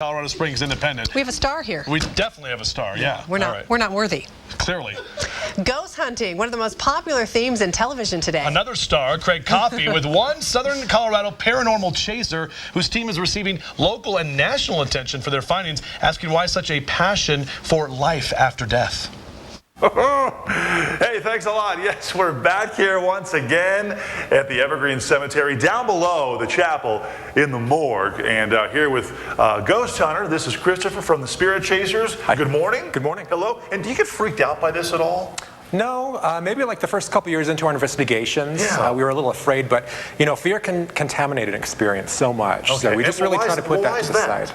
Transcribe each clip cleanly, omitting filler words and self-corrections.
Colorado Springs Independent. We have a star here. We definitely have a star, yeah. We're not worthy. Clearly. Ghost hunting, one of the most popular themes in television today. Another star, Craig Coffey, with one Southern Colorado paranormal chaser whose team is receiving local and national attention for their findings, asking why such a passion for life after death. Hey, thanks a lot. Yes, we're back here once again at the Evergreen Cemetery, down below the chapel in the morgue. And here with Ghost Hunter, this is Christopher from the SpiritChasers. Hi. Good morning. Good morning. Hello. And do you get freaked out by this at all? No, maybe like the first couple years into our investigations, we were a little afraid, but you know, fear can contaminate an experience so much. Okay. So we just really try to put that to the side.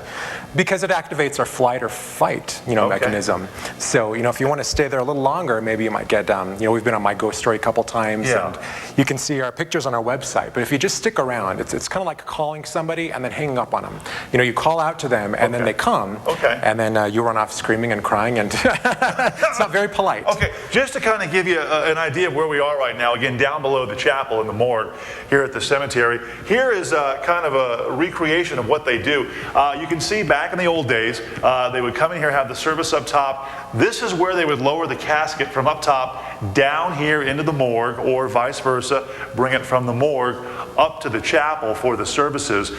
Because it activates our flight or fight, mechanism. So, if you want to stay there a little longer, maybe you might get, we've been on My Ghost Story a couple times, and you can see our pictures on our website. But if you just stick around, it's kind of like calling somebody and then hanging up on them. You call out to them, and then they come, and then you run off screaming and crying, and it's not very polite. Okay, just to kind of give you an idea of where we are right now, again, down below the chapel in the morgue here at the cemetery. Here is kind of a recreation of what they do. You can see back in the old days, they would come in here, have the service up top. This is where they would lower the casket from up top down here into the morgue, or vice versa, bring it from the morgue up to the chapel for the services.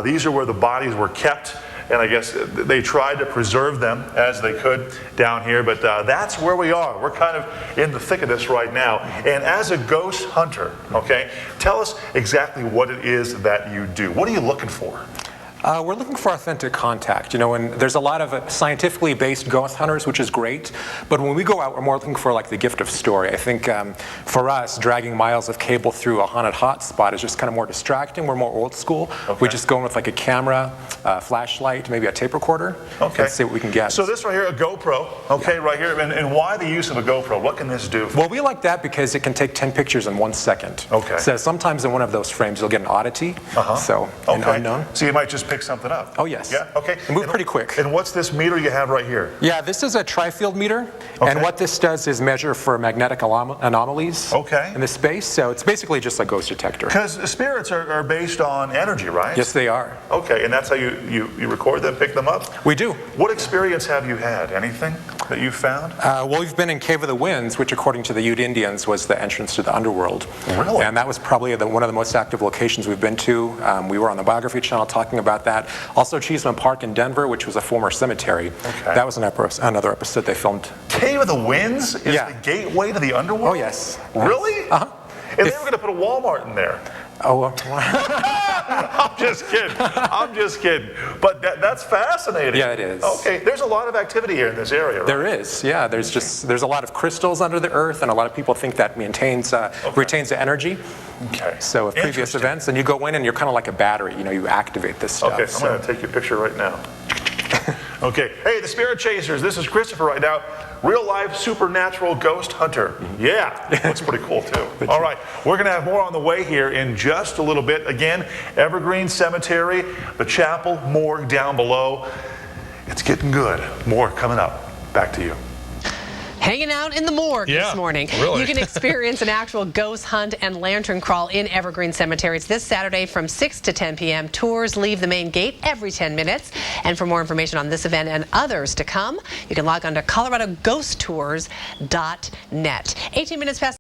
These are where the bodies were kept, and I guess they tried to preserve them as they could down here, but that's where we are. We're kind of in the thick of this right now. And as a ghost hunter, tell us exactly what it is that you do. What are you looking for? We're looking for authentic contact, and there's a lot of scientifically based ghost hunters, which is great, but when we go out, we're more looking for like the gift of story. I think for us, dragging miles of cable through a haunted hotspot is just kind of more distracting. We're more old school. We just go in with like a camera, flashlight, maybe a tape recorder, and see what we can get. So this right here, a GoPro, right here, and why the use of a GoPro? What can this do? Well, we like that because it can take 10 pictures in 1 second. So sometimes in one of those frames, you'll get an oddity, so an unknown. So you might just pick something up. Oh, yes. Yeah, okay. And move pretty quick. And what's this meter you have right here? Yeah, this is a tri-field meter, and what this does is measure for magnetic anomalies in the space, so it's basically just a ghost detector. Because the spirits are based on energy, right? Yes, they are. Okay, and that's how you record them, pick them up? We do. What experience have you had? Anything that you've found? Well, we've been in Cave of the Winds, which according to the Ute Indians was the entrance to the underworld. Really? And that was probably one of the most active locations we've been to. We were on the Biography Channel talking about that. Also Cheeseman Park in Denver, which was a former cemetery. That was another episode they filmed. Cave of the Winds is the gateway to the underworld? Oh, yes. Really? And they were going to put a Walmart in there. Oh, I'm just kidding. I'm just kidding. But that's fascinating. Yeah, it is. Okay, there's a lot of activity here in this area, right? There is, yeah. There's a lot of crystals under the earth, and a lot of people think that retains the energy. So with previous events, and you go in and you're kind of like a battery. You activate this stuff. Okay, I'm going to take your picture right now. Okay, hey, the SpiritChasers. This is Christopher right now. Real life supernatural ghost hunter. Yeah, looks pretty cool too. All right, we're going to have more on the way here in just a little bit. Again, Evergreen Cemetery, the chapel, morgue down below. It's getting good. More coming up. Back to you. Hanging out in the morgue this morning. Really? You can experience an actual ghost hunt and lantern crawl in Evergreen Cemetery. It's this Saturday from 6 to 10 p.m. Tours leave the main gate every 10 minutes. And for more information on this event and others to come, you can log on to coloradoghosttours.net. 18 minutes past